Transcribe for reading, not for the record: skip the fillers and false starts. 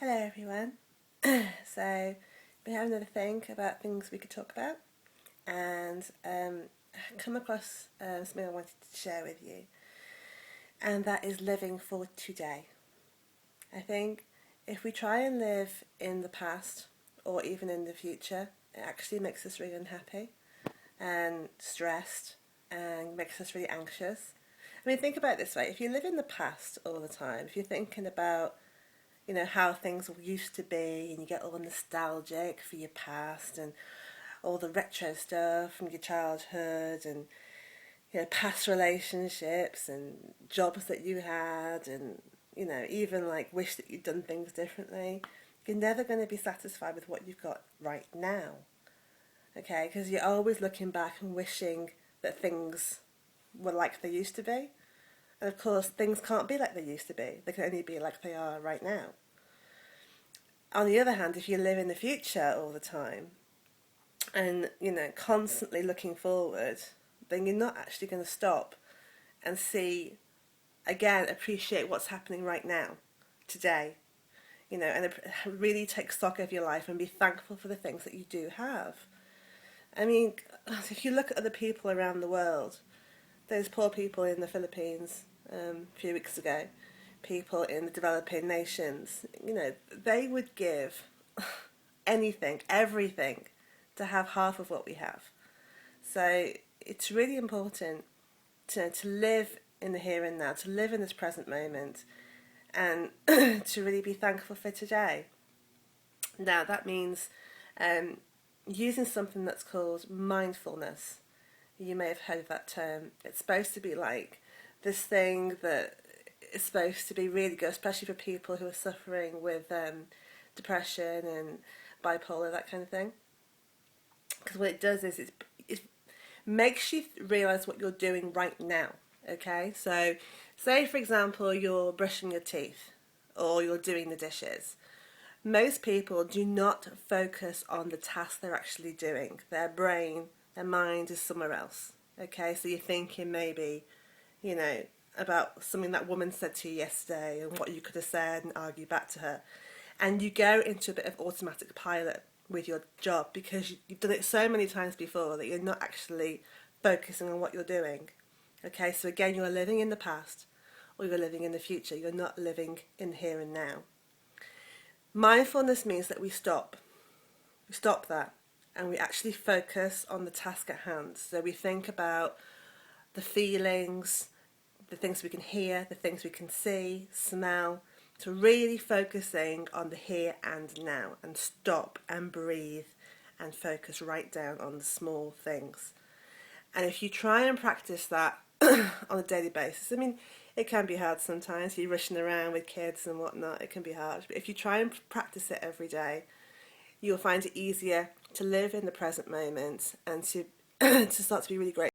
Hello everyone. So, been having another think about things we could talk about, and come across something I wanted to share with you, and that is living for today. I think if we try and live in the past or even in the future, it actually makes us really unhappy and stressed and makes us really anxious. I mean, think about it this way: if you live in the past all the time, if you're thinking about how things used to be, and you get all nostalgic for your past and all the retro stuff from your childhood, and past relationships and jobs that you had, and even like wish that you'd done things differently. You're never going to be satisfied with what you've got right now, okay? Because you're always looking back and wishing that things were like they used to be. And of course, things can't be like they used to be. They can only be like they are right now. On the other hand, if you live in the future all the time and, constantly looking forward, then you're not actually going to stop and see, again, appreciate what's happening right now, today, and really take stock of your life and be thankful for the things that you do have. I mean, if you look at other people around the world, those poor people in the Philippines a few weeks ago, people in the developing nations, they would give anything, everything, to have half of what we have. So it's really important to live in the here and now, to live in this present moment, and to really be thankful for today. Now that means using something that's called mindfulness. You may have heard of that term. It's supposed to be like this thing that is supposed to be really good, especially for people who are suffering with depression and bipolar, that kind of thing. Because what it does is it makes you realise what you're doing right now. Okay, so say for example you're brushing your teeth or you're doing the dishes. Most people do not focus on the task they're actually doing. Their brain, their mind is somewhere else. Okay, so you're thinking maybe, about something that woman said to you yesterday and what you could have said and argue back to her. And you go into a bit of automatic pilot with your job because you've done it so many times before that you're not actually focusing on what you're doing. Okay, so again, you're living in the past or you're living in the future. You're not living in here and now. Mindfulness means that we stop. We stop that and we actually focus on the task at hand. So we think about the feelings, the things we can hear, the things we can see, smell, to really focusing on the here and now, and stop and breathe and focus right down on the small things. And if you try and practice that on a daily basis, I mean, it can be hard sometimes. You're rushing around with kids and whatnot, it can be hard. But if you try and practice it every day, you'll find it easier to live in the present moment and to to start to be really grateful.